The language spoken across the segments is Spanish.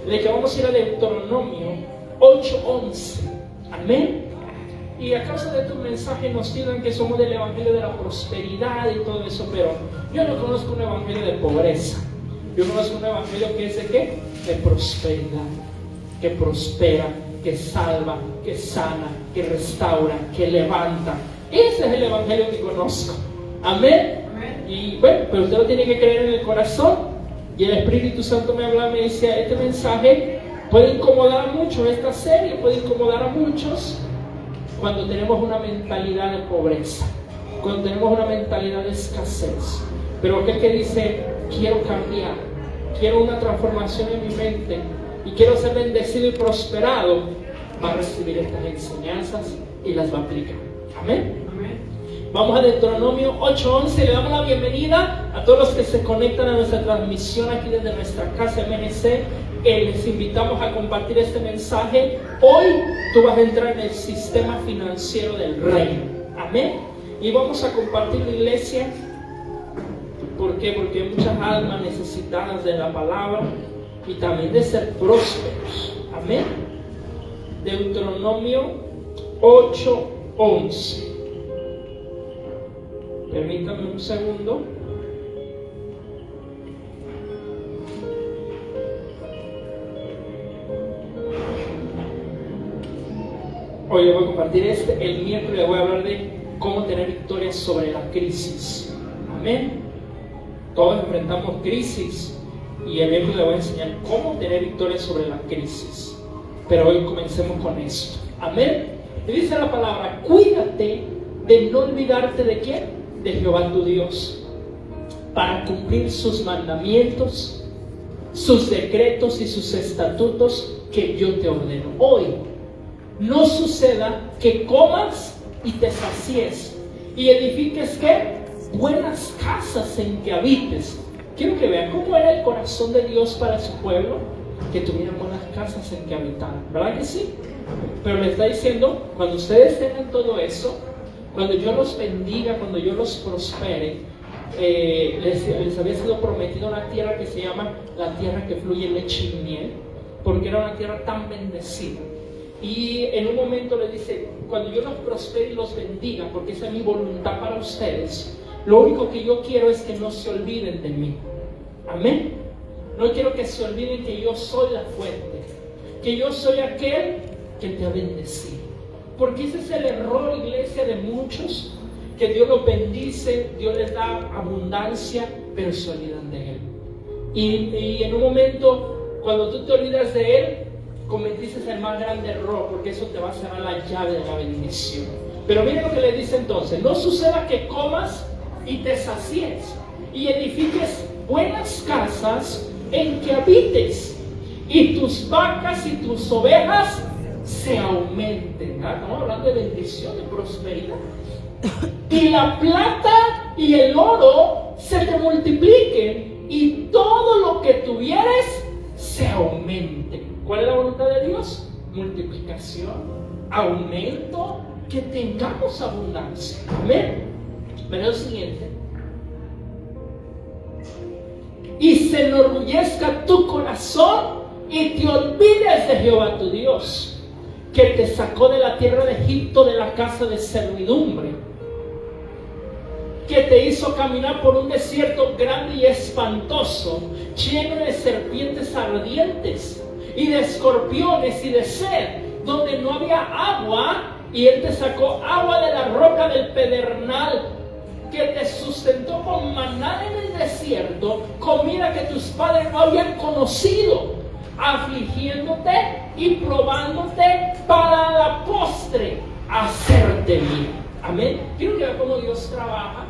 de que vamos a ir a Deuteronomio 8:11. Amén. Y a causa de tu mensaje nos digan que somos del evangelio de la prosperidad y todo eso, pero yo no conozco un evangelio de pobreza. Yo conozco un evangelio que es de ¿qué? De prosperidad, que prospera, que salva, que sana, que restaura, que levanta. Ese es el evangelio que conozco. Amén. Amén. Y bueno, pero usted lo tiene que creer en el corazón. Y el Espíritu Santo me hablaba, me decía, este mensaje puede incomodar a muchos, esta serie puede incomodar a muchos cuando tenemos una mentalidad de pobreza, cuando tenemos una mentalidad de escasez. Pero aquel que dice, quiero cambiar, quiero una transformación en mi mente y quiero ser bendecido y prosperado, va a recibir estas enseñanzas y las va a aplicar. Amén. Vamos a Deuteronomio 8:11. Le damos la bienvenida a todos los que se conectan a nuestra transmisión aquí desde nuestra casa MNC. Les invitamos a compartir este mensaje. Hoy tú vas a entrar en el sistema financiero del reino. Amén. Y vamos a compartir la iglesia. ¿Por qué? Porque hay muchas almas necesitadas de la palabra y también de ser prósperos. Amén. Deuteronomio 8:11. Permítanme un segundo. Hoy yo voy a compartir el miércoles voy a hablar de cómo tener victoria sobre la crisis. Amén. Todos enfrentamos crisis y el miércoles le voy a enseñar cómo tener victoria sobre la crisis. Pero hoy comencemos con esto. Amén. Y dice la palabra, cuídate de no olvidarte de quién, de Jehová tu Dios, para cumplir sus mandamientos, sus decretos y sus estatutos que yo te ordeno. Hoy no suceda que comas y te sacies y edifiques ¿qué? Buenas casas en que habites. Quiero que vean cómo era el corazón de Dios para su pueblo, que tuvieran buenas casas en que habitar. ¿Verdad que sí? Pero le está diciendo, cuando ustedes tengan todo eso, cuando yo los bendiga, cuando yo los prospere, les había sido prometido una tierra que se llama la tierra que fluye leche y miel, porque era una tierra tan bendecida. Y en un momento le dice, cuando yo los prospere y los bendiga, porque esa es mi voluntad para ustedes, lo único que yo quiero es que no se olviden de mí. Amén. No quiero que se olviden que yo soy la fuente, que yo soy aquel que te ha bendecido. Porque ese es el error, iglesia, de muchos, que Dios los bendice, Dios les da abundancia, pero se olvidan de Él. Y en un momento, cuando tú te olvidas de Él, cometiste el más grande error, porque eso te va a cerrar la llave de la bendición. Pero miren lo que le dice entonces, no suceda que comas y te sacies, y edifiques buenas casas en que habites, y tus vacas y tus ovejas se aumenten. Estamos hablando de bendición, de prosperidad. Y la plata y el oro se te multipliquen y todo lo que tuvieres se aumente. ¿Cuál es la voluntad de Dios? Multiplicación, aumento, que tengamos abundancia. Amén. Pero lo siguiente. Y se enorgullezca tu corazón y te olvides de Jehová tu Dios, que te sacó de la tierra de Egipto, de la casa de servidumbre, que te hizo caminar por un desierto grande y espantoso, lleno de serpientes ardientes y de escorpiones y de sed, donde no había agua, y Él te sacó agua de la roca del pedernal, que te sustentó con maná en el desierto, comida que tus padres no habían conocido, afligiéndote y probándote para la postre hacerte bien. Amén. Quiero que vea cómo Dios trabaja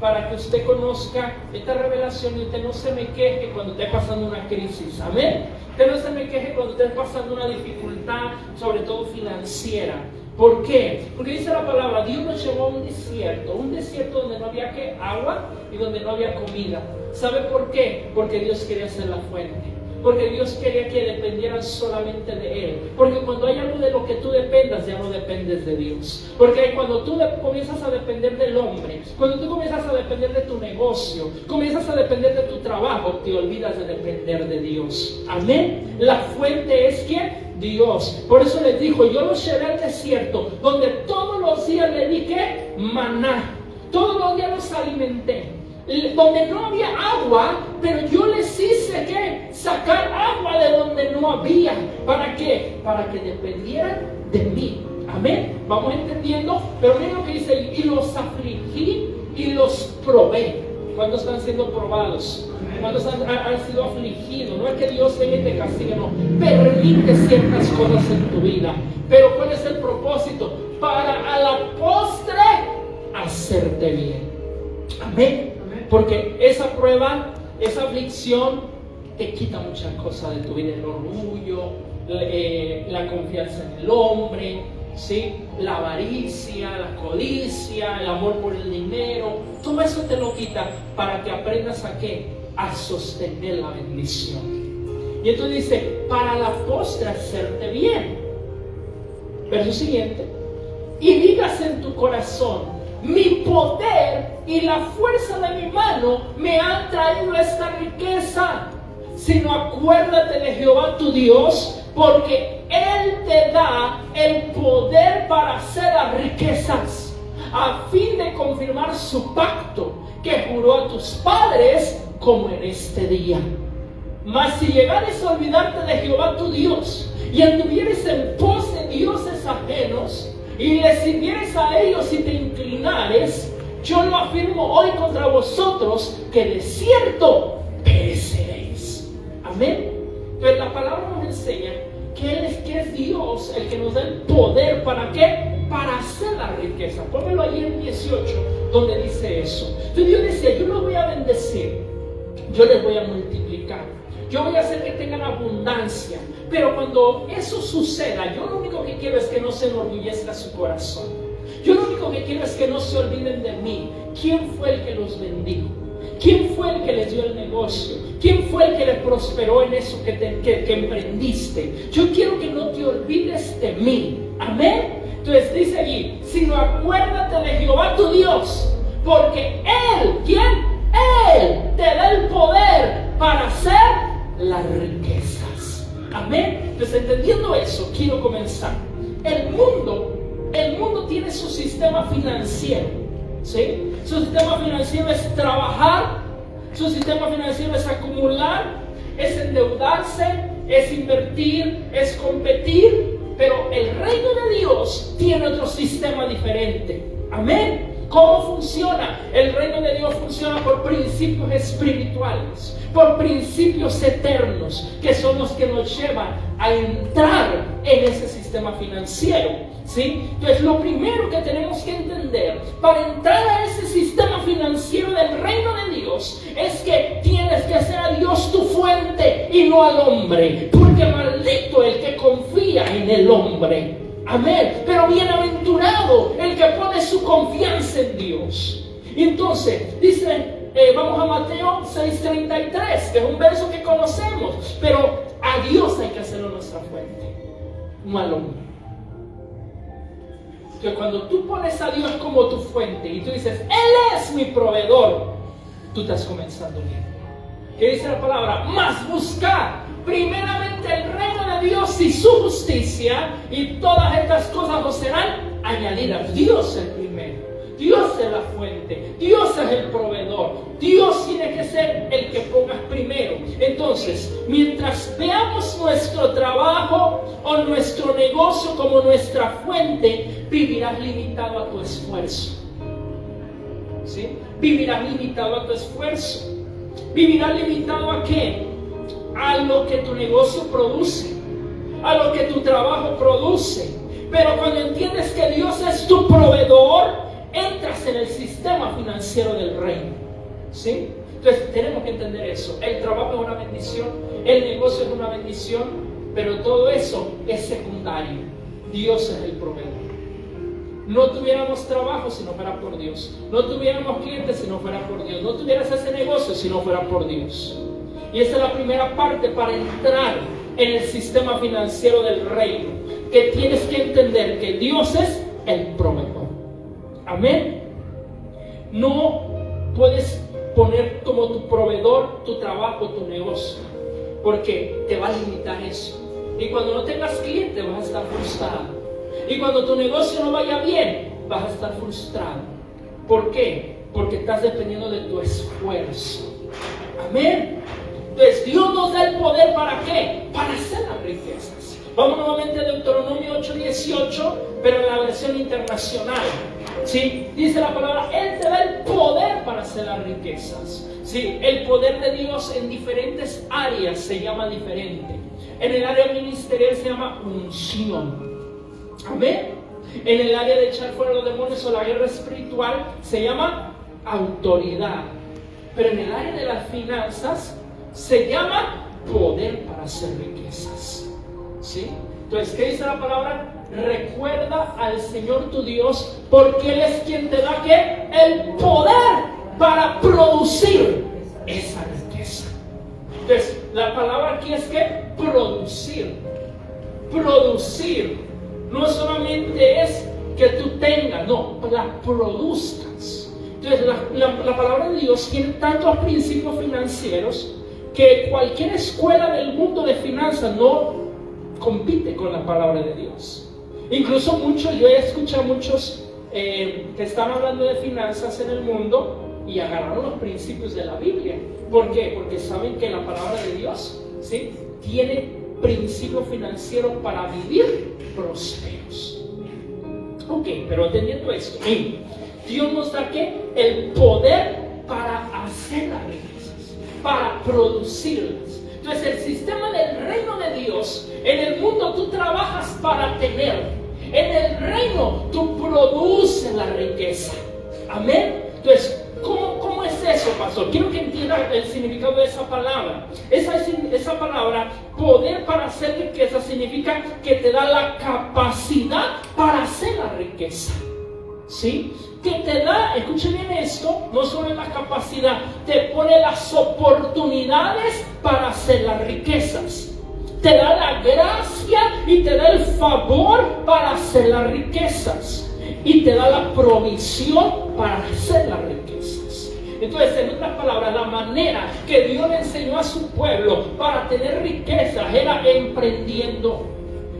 para que usted conozca esta revelación y usted no se me queje cuando esté pasando una crisis. Amén. Usted no se me queje cuando esté pasando una dificultad, sobre todo financiera. ¿Por qué? Porque dice la palabra, Dios nos llevó a un desierto donde no había ¿qué? Agua y donde no había comida. ¿Sabe por qué? Porque Dios quería ser la fuente. Porque Dios quería que dependieran solamente de Él. Porque cuando hay algo de lo que tú dependas, ya no dependes de Dios. Porque cuando tú comienzas a depender del hombre, cuando tú comienzas a depender de tu negocio, comienzas a depender de tu trabajo, te olvidas de depender de Dios. Amén. La fuente es ¿quién? Dios. Por eso les dijo, yo los llevé al desierto, donde todos los días le di ¿qué? Maná. Todos los días los alimenté. Donde no había agua, pero yo les hice ¿qué? Sacar agua de donde no había. ¿Para qué? Para que dependieran de mí. Amén. Vamos entendiendo. Pero miren lo que dice, y los afligí y los probé. ¿Cuándo están siendo probados? ¿Cuándo han sido afligidos? No es que Dios venga y te castigue, no. Permite ciertas cosas en tu vida. Pero ¿cuál es el propósito? Para a la postre hacerte bien. Amén. Porque esa prueba, esa aflicción te quita muchas cosas de tu vida. El orgullo, la confianza en el hombre, ¿sí? La avaricia, la codicia, el amor por el dinero. Todo eso te lo quita para que aprendas ¿a qué? A sostener la bendición. Y entonces dice, para la postre hacerte bien. Verso siguiente. Y digas en tu corazón, mi poder y la fuerza de mi mano me han traído esta riqueza. Sino acuérdate de Jehová tu Dios, porque Él te da el poder para hacer las riquezas, a fin de confirmar su pacto que juró a tus padres, como en este día. Mas si llegares a olvidarte de Jehová tu Dios, y anduvieres en pos de dioses ajenos, y le sirvieres a ellos y te inclinares, yo lo afirmo hoy contra vosotros, que de cierto pereceréis. Amén. Entonces la palabra nos enseña que es Dios el que nos da el poder. ¿Para qué? Para hacer la riqueza. Póngalo ahí en 18, donde dice eso. Entonces Dios decía, yo los voy a bendecir, yo les voy a multiplicar, yo voy a hacer que tengan abundancia. Pero cuando eso suceda, yo lo único que quiero es que no se enorgullezca su corazón. Yo lo único que quiero es que no se olviden de mí. ¿Quién fue el que los bendijo? ¿Quién fue el que les dio el negocio? ¿Quién fue el que les prosperó en eso que emprendiste? Yo quiero que no te olvides de mí. Amén. Entonces dice allí, sino acuérdate de Jehová tu Dios, porque Él, ¿quién? Él te da el poder para hacer las riquezas. Amén. Entonces, entendiendo eso, quiero comenzar. El mundo tiene su sistema financiero, ¿sí? Su sistema financiero es trabajar, su sistema financiero es acumular, es endeudarse, es invertir, es competir. Pero el reino de Dios tiene otro sistema diferente. Amén. ¿Cómo funciona? El reino de Dios funciona por principios espirituales, por principios eternos, que son los que nos llevan a entrar en ese sistema financiero, ¿sí? Entonces lo primero que tenemos que entender para entrar a ese sistema financiero del reino de Dios es que tienes que hacer a Dios tu fuente y no al hombre, porque maldito el que confía en el hombre. Amén. Pero bienaventurado el que pone su confianza en Dios. Y entonces dice, vamos a Mateo 6:33, que es un verso que conocemos, pero a Dios hay que hacerlo nuestra fuente, no al hombre. Entonces cuando tú pones a Dios como tu fuente y tú dices, Él es mi proveedor, tú estás comenzando bien. ¿Qué dice la palabra? Mas buscar primeramente el reino de Dios y su justicia, y todas estas cosas os serán añadidas. Dios es el primero, Dios es la fuente, Dios es el proveedor, Dios tiene que ser el que pongas primero. Entonces, mientras veamos nuestro trabajo o nuestro negocio como nuestra fuente, vivirás limitado a tu esfuerzo, ¿sí? Vivirás limitado a tu esfuerzo. Vivirás limitado ¿a qué? A lo que tu negocio produce, a lo que tu trabajo produce. Pero cuando entiendes que Dios es tu proveedor, entras en el sistema financiero del reino, ¿sí? Entonces tenemos que entender eso. El trabajo es una bendición, el negocio es una bendición, pero todo eso es secundario. Dios es el proveedor. No tuviéramos trabajo si no fuera por Dios. No tuviéramos clientes si no fuera por Dios. No tuvieras ese negocio si no fuera por Dios. Y esa es la primera parte para entrar en el sistema financiero del reino. Que tienes que entender que Dios es el proveedor. Amén. No puedes poner como tu proveedor tu trabajo, tu negocio, porque te va a limitar eso. Y cuando no tengas clientes vas a estar frustrado. Y cuando tu negocio no vaya bien, vas a estar frustrado. ¿Por qué? Porque estás dependiendo de tu esfuerzo. Amén. Entonces Dios nos da el poder, ¿para qué? Para hacer las riquezas. Vamos nuevamente a Deuteronomio 8:18, pero en la versión internacional. ¿Sí? Dice la palabra, Él te da el poder para hacer las riquezas. ¿Sí? El poder de Dios en diferentes áreas se llama diferente. En el área ministerial se llama unción. Amén. En el área de echar fuera los demonios o la guerra espiritual se llama autoridad. Pero en el área de las finanzas se llama poder para hacer riquezas. ¿Sí? Entonces, ¿qué dice la palabra? Recuerda al Señor tu Dios, porque Él es quien te da ¿qué? El poder para producir esa riqueza. Entonces, la palabra aquí es que producir. Producir. No solamente es que tú tengas, no, la produzcas. Entonces, la palabra de Dios tiene tantos principios financieros que cualquier escuela del mundo de finanzas no compite con la palabra de Dios. Incluso yo he escuchado muchos que están hablando de finanzas en el mundo y agarraron los principios de la Biblia. ¿Por qué? Porque saben que la palabra de Dios, ¿sí?, tiene principios financieros para vivir prósperos. Ok, pero entendiendo esto, Dios nos da ¿qué? El poder para hacer las riquezas, para producirlas. Entonces el sistema del reino de Dios, en el mundo tú trabajas para tener, en el reino tú produces la riqueza. Amén. Entonces, ¿cómo es eso, pastor? Quiero que entiendan el significado de esa palabra. Esa palabra, poder para hacer riqueza, significa que te da la capacidad para hacer la riqueza. ¿Sí? Que te da, escuchen bien esto, no solo la capacidad, te pone las oportunidades para hacer las riquezas. Te da la gracia y te da el favor para hacer las riquezas. Y te da la provisión para hacer las riquezas. Entonces, en otras palabras, la manera que Dios le enseñó a su pueblo para tener riquezas era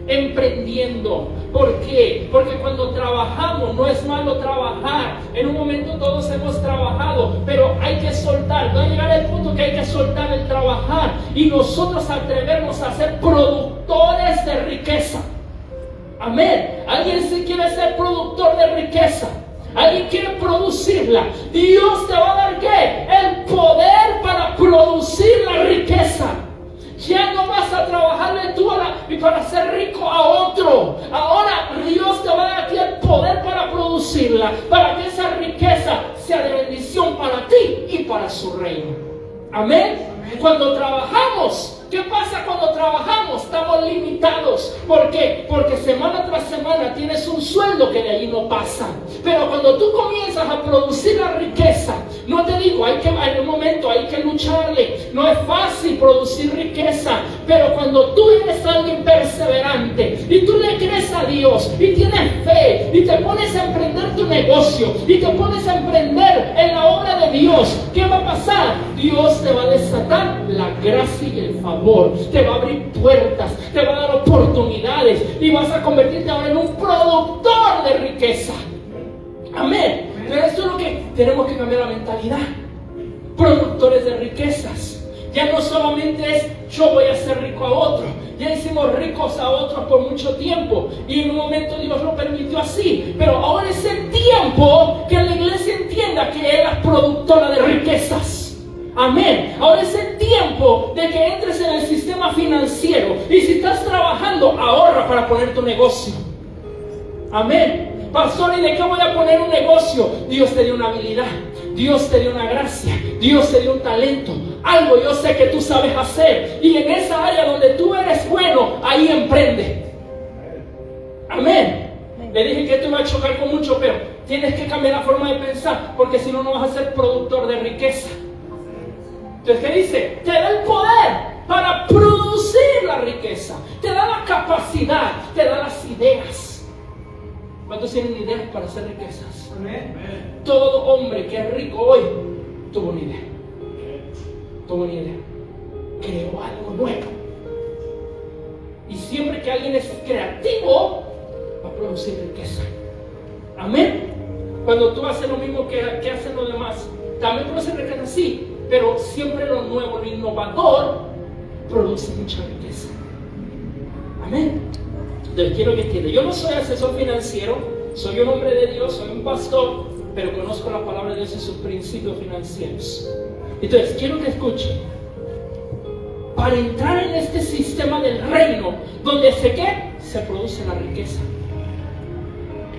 emprendiendo. ¿Por qué? Porque cuando trabajamos, no es malo trabajar. En un momento todos hemos trabajado, pero hay que soltar. Va a llegar el punto que hay que soltar el trabajar y nosotros atrevernos a ser productores de riqueza. Amén. ¿Alguien se quiere ser productor de riqueza? ¿Alguien quiere producirla? Dios te va a dar ¿qué? El poder para producir la riqueza. Ya no vas a trabajarle tú y para ser rico a otro. Ahora Dios te va a dar aquí el poder para producirla, para que esa riqueza sea de bendición para ti y para su reino. Amén. Cuando trabajamos, ¿qué pasa cuando trabajamos? Estamos limitados. ¿Por qué? Porque semana tras semana tienes un sueldo que de ahí no pasa. Pero cuando tú comienzas a producir la riqueza, no te digo, en un momento hay que lucharle. No es fácil producir riqueza, pero cuando tú eres alguien perseverante y tú le crees a Dios y tienes fe y te pones a emprender tu negocio y te pones a emprender en la obra de Dios, ¿qué va a pasar? Dios te va a desatar la gracia y el favor, te va a abrir puertas, te va a dar oportunidades y vas a convertirte ahora en un productor de riqueza. Amén. Pero esto es lo que tenemos que cambiar la mentalidad. Productores de riquezas. Ya no solamente es yo voy a hacer rico a otro. Ya hicimos ricos a otros por mucho tiempo y en un momento Dios lo permitió así. Pero ahora es el tiempo que la iglesia entienda que eres productora de riquezas. Amén. Ahora es el tiempo de que entres en el sistema financiero. Y si estás trabajando, ahorra para poner tu negocio. Amén. Pastor, ¿y de qué voy a poner un negocio? Dios te dio una habilidad, Dios te dio una gracia, Dios te dio un talento. Algo yo sé que tú sabes hacer. Y en esa área donde tú eres bueno, ahí emprende. Amén. Le dije que esto iba a chocar con mucho, pero tienes que cambiar la forma de pensar, porque si no, no vas a ser productor de riqueza. Entonces, ¿qué dice? Te da el poder para producir la riqueza, te da la capacidad, te da las ideas. ¿Cuántos tienen ideas para hacer riquezas? Amén. Todo hombre que es rico hoy tuvo una idea. Tuvo una idea. Creó algo nuevo. Y siempre que alguien es creativo, va a producir riqueza. Amén. Cuando tú haces lo mismo que hacen los demás, también produce riqueza, sí, pero siempre lo nuevo, lo innovador, produce mucha riqueza. Amén. Entonces quiero que entiendan, yo no soy asesor financiero, soy un hombre de Dios, soy un pastor, pero conozco la palabra de Dios y sus principios financieros. Entonces quiero que escuchen. Para entrar en este sistema del reino, donde se produce la riqueza,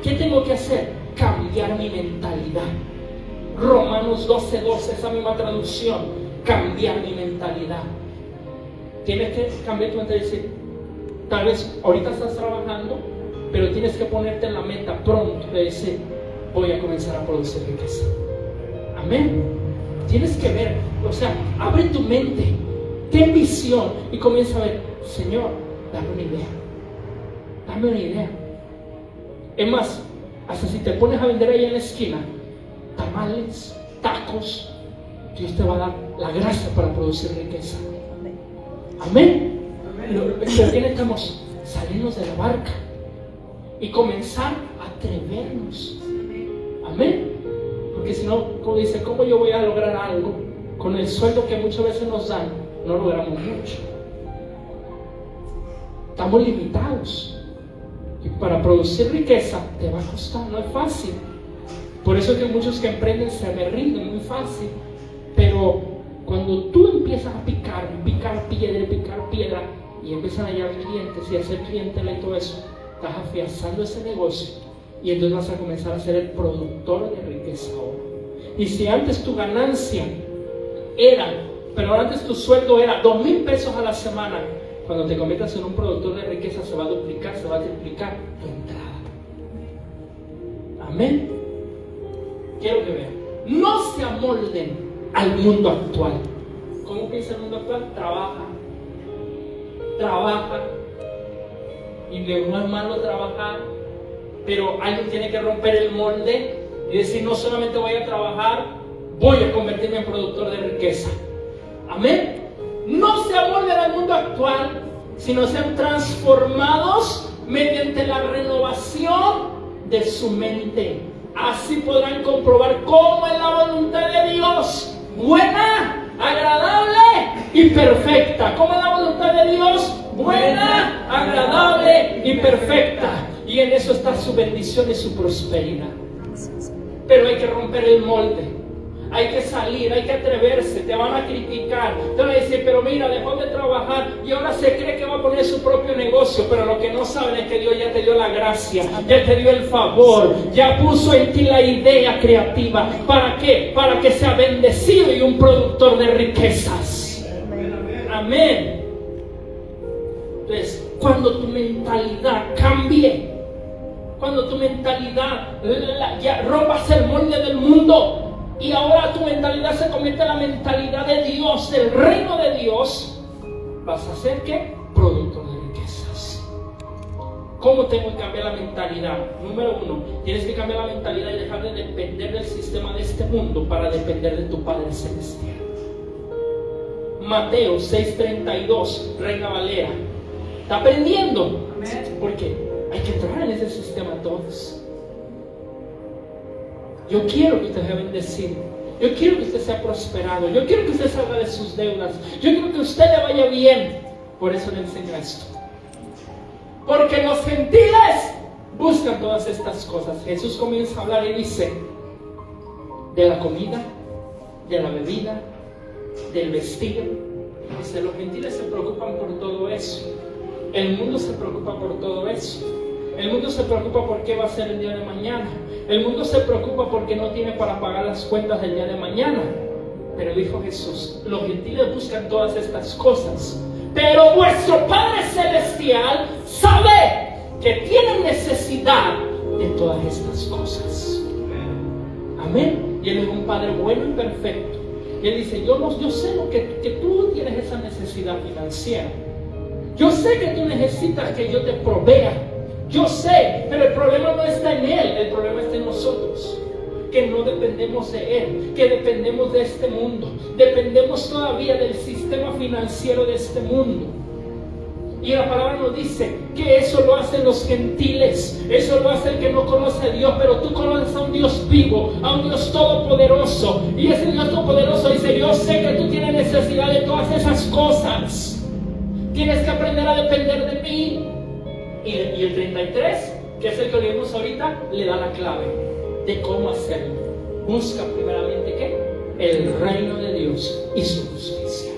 ¿qué tengo que hacer? Cambiar mi mentalidad. Romanos 12:12, esa misma traducción, cambiar mi mentalidad. Tienes que cambiar tu mentalidad y decir, tal vez ahorita estás trabajando, pero tienes que ponerte en la meta pronto de decir, voy a comenzar a producir riqueza. Amén. Tienes que ver, o sea, abre tu mente, ten visión y comienza a ver, Señor, dame una idea. Dame una idea. Es más, hasta si te pones a vender ahí en la esquina tamales, tacos, Dios te va a dar la gracia para producir riqueza. Amén. Pero ¿qué necesitamos? Salirnos de la barca y comenzar a atrevernos. Amén. Porque si no, como dice, ¿cómo yo voy a lograr algo con el sueldo que muchas veces nos dan? No logramos mucho. Estamos limitados. Y para producir riqueza te va a costar, no es fácil. Por eso es que muchos que emprenden se me rinden muy fácil. Pero cuando tú empiezas a picar piedra y empiezan a hallar clientes y a hacer clientela y todo eso, estás afianzando ese negocio y entonces vas a comenzar a ser el productor de riqueza ahora. Y si antes tu ganancia pero antes tu sueldo era 2,000 pesos a la semana, cuando te conviertas en un productor de riqueza se va a duplicar, se va a triplicar tu entrada. Amén. Quiero que vean, no se amolden al mundo actual. ¿Cómo piensa el mundo actual? Trabaja, y no es malo trabajar, pero alguien tiene que romper el molde y decir, no solamente voy a trabajar, voy a convertirme en productor de riqueza. Amén. No se amolden al mundo actual, sino sean transformados mediante la renovación de su mente. Así podrán comprobar cómo es la voluntad de Dios, buena, agradable y perfecta. ¿Cómo es la voluntad de Dios? Buena, agradable y perfecta. Y en eso está su bendición y su prosperidad. Pero hay que romper el molde. Hay que salir, hay que atreverse. Te van a criticar, te van a decir, pero mira, dejó de trabajar y ahora se cree que va a poner su propio negocio. Pero lo que no saben es que Dios ya te dio la gracia, ya te dio el favor, ya puso en ti la idea creativa. ¿Para qué? Para que sea bendecido y un productor de riquezas. Amén. Entonces, cuando tu mentalidad cambie, cuando tu mentalidad ya rompas el molde del mundo, y ahora tu mentalidad se convierte en la mentalidad de Dios, del reino de Dios, vas a ser ¿qué? Productor de riquezas. ¿Cómo tengo que cambiar la mentalidad? Número 1, tienes que cambiar la mentalidad y dejar de depender del sistema de este mundo para depender de tu Padre Celestial. Mateo 6:32, Reina Valera. ¿Está aprendiendo? Porque hay que entrar en ese sistema todos. Yo quiero que usted sea bendecido. Yo quiero que usted sea prosperado. Yo quiero que usted salga de sus deudas. Yo quiero que a usted le vaya bien. Por eso le enseño esto. Porque los gentiles buscan todas estas cosas. Jesús comienza a hablar y dice de la comida, de la bebida, del vestido. Dice, los gentiles se preocupan por todo eso. El mundo se preocupa por todo eso. El mundo se preocupa por qué va a ser el día de mañana. El mundo se preocupa porque no tiene para pagar las cuentas del día de mañana. Pero dijo Jesús, los gentiles buscan todas estas cosas, pero vuestro Padre Celestial sabe que tienen necesidad de todas estas cosas. Amén. Y Él es un Padre bueno y perfecto, Y él dice, yo sé lo que tú tienes esa necesidad financiera. Yo sé que tú necesitas que yo te provea. Yo sé, pero el problema no está en él, el problema está en nosotros. Que no dependemos de él, que dependemos de este mundo. Dependemos todavía del sistema financiero de este mundo. Y la palabra nos dice que eso lo hacen los gentiles, eso lo hace el que no conoce a Dios, pero tú conoces a un Dios vivo, a un Dios todopoderoso. Y ese Dios todopoderoso dice, yo sé que tú tienes necesidad de todas esas cosas. Tienes que aprender a depender de mí. Y el 33, que es el que leímos ahorita, le da la clave de cómo hacerlo. Busca primeramente ¿qué? El reino de Dios y su justicia.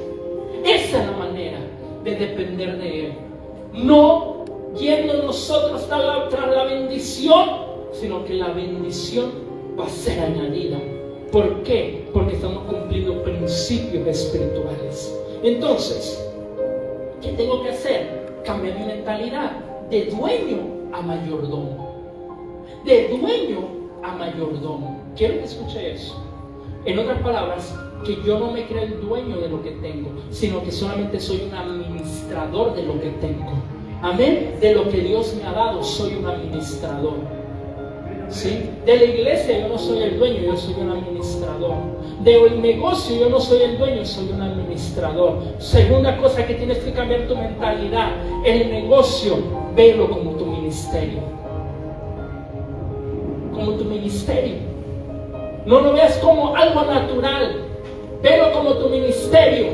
Esa es la manera de depender de Él. No yendo nosotros tras la bendición, sino que la bendición va a ser añadida. ¿Por qué? Porque estamos cumpliendo principios espirituales. Entonces, ¿qué tengo que hacer? Cambiar mi mentalidad de dueño a mayordomo. De dueño a mayordomo. Quiero que escuche eso. En otras palabras, que yo no me creo el dueño de lo que tengo, sino que solamente soy un administrador de lo que tengo. Amén. De lo que Dios me ha dado, soy un administrador. ¿Sí? De la iglesia yo no soy el dueño, yo soy un administrador. Del negocio yo no soy el dueño, soy un administrador. Segunda cosa que tienes que cambiar tu mentalidad. El negocio, velo como tu ministerio. Como tu ministerio. No lo veas como algo natural. Velo como tu ministerio.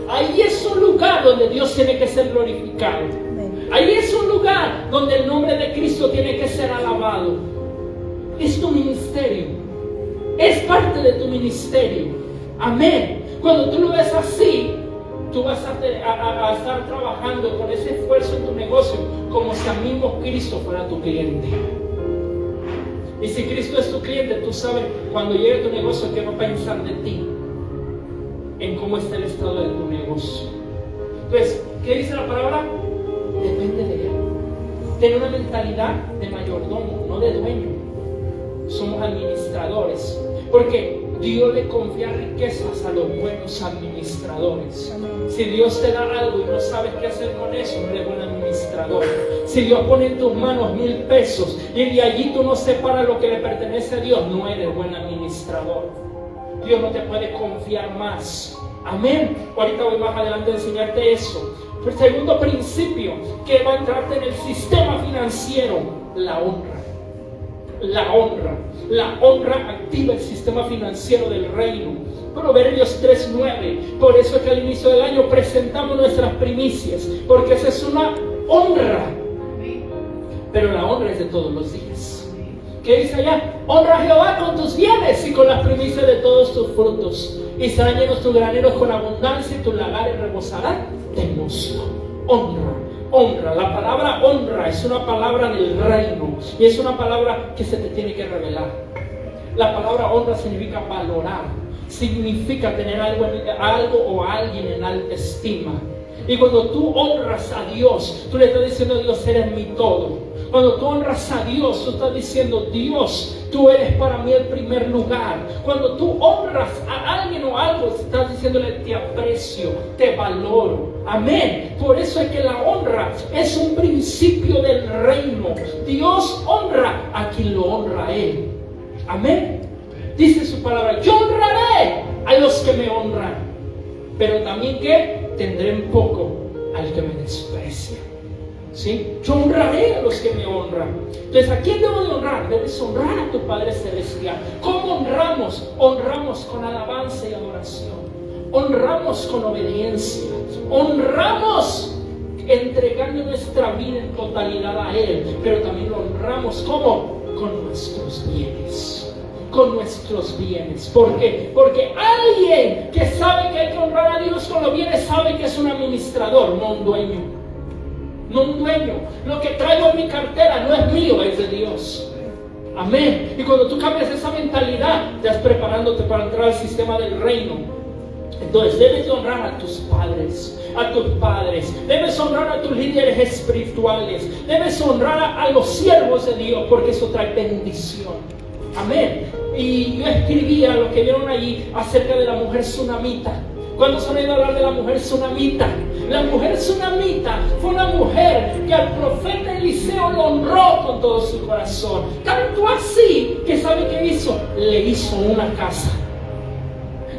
Ahí es un lugar donde Dios tiene que ser glorificado. Ahí es un lugar donde el nombre de Cristo tiene que ser alabado. Es tu ministerio. Es parte de tu ministerio. Amén. Cuando tú lo ves así, tú vas a estar trabajando con ese esfuerzo en tu negocio como si al mismo Cristo fuera tu cliente. Y si Cristo es tu cliente, tú sabes cuando llegue tu negocio qué va a pensar de ti, en cómo está el estado de tu negocio. Entonces, ¿qué dice la palabra? Depende de Él. Tener una mentalidad de mayordomo, no de dueño. Somos administradores, porque Dios le confía riquezas a los buenos administradores. Si Dios te da algo y no sabes qué hacer con eso, no eres buen administrador. Si Dios pone en tus manos 1,000 pesos y de allí tú no separas lo que le pertenece a Dios, no eres buen administrador. Dios no te puede confiar más. Amén. Ahorita voy más adelante a enseñarte eso. El segundo principio que va a entrarte en el sistema financiero, la honra. La honra. La honra activa el sistema financiero del reino. Proverbios 3:9. Por eso es que al inicio del año presentamos nuestras primicias, porque esa es una honra. Pero la honra es de todos los días. ¿Qué dice allá? Honra a Jehová con tus bienes y con las primicias de todos tus frutos. Y serán llenos tus graneros con abundancia y tus lagares rebosarán de mosto. Honra. Honra, la palabra honra es una palabra del reino y es una palabra que se te tiene que revelar. La palabra honra significa valorar, significa tener algo o a alguien en alta estima. Y cuando tú honras a Dios, tú le estás diciendo a Dios, eres mi todo. Cuando tú honras a Dios, tú estás diciendo, Dios, tú eres para mí el primer lugar. Cuando tú honras a alguien o algo, estás diciéndole, te aprecio, te valoro. Amén. Por eso es que la honra es un principio del reino. Dios honra a quien lo honra a Él. Amén. Dice su palabra, yo honraré a los que me honran, pero también que tendré en poco al que me desprecia. ¿Sí? Yo honraré a los que me honran. Entonces, ¿a quién debo de honrar? Debes honrar a tu Padre Celestial. ¿Cómo honramos? Honramos con alabanza y adoración. Honramos con obediencia. Honramos entregando nuestra vida en totalidad a Él. Pero también lo honramos ¿cómo? Con nuestros bienes. Con nuestros bienes. ¿Por qué? Porque alguien que sabe que hay que honrar a Dios con los bienes sabe que es un administrador, no un dueño. No un dueño. Lo que traigo en mi cartera no es mío, es de Dios. Amén. Y cuando tú cambias esa mentalidad, estás preparándote para entrar al sistema del reino. Entonces debes honrar a tus padres, debes honrar a tus líderes espirituales, debes honrar a los siervos de Dios, porque eso trae bendición. Amén. Y yo escribía lo que vieron allí acerca de la mujer tsunamita. ¿Cuántos han oído hablar de la mujer tsunamita? La mujer tsunamita fue una mujer que al profeta Eliseo lo honró con todo su corazón. Tanto así que ¿sabe qué hizo? Le hizo una casa.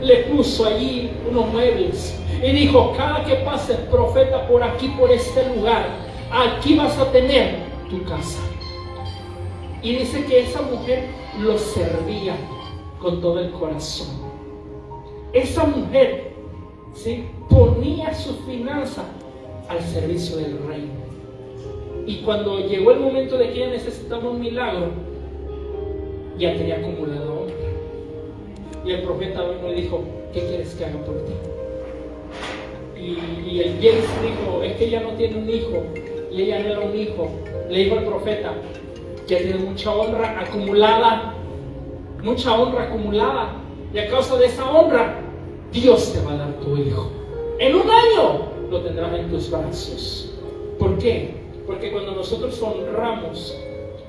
Le puso allí unos muebles y dijo: cada que pases profeta por aquí, por este lugar, aquí vas a tener tu casa. Y dice que esa mujer lo servía con todo el corazón. Esa mujer, ¿sí?, ponía su finanza al servicio del reino. Y cuando llegó el momento de que ella necesitaba un milagro, ya tenía acumulada honra. Y el profeta vino y dijo: ¿qué quieres que haga por ti? Y el James dijo: es que ella no tiene un hijo, y ella anhela un hijo. Le dijo al profeta: ya tienes mucha honra acumulada, y a causa de esa honra, Dios te va a dar tu hijo. En un año lo tendrás en tus brazos. ¿Por qué? Porque cuando nosotros honramos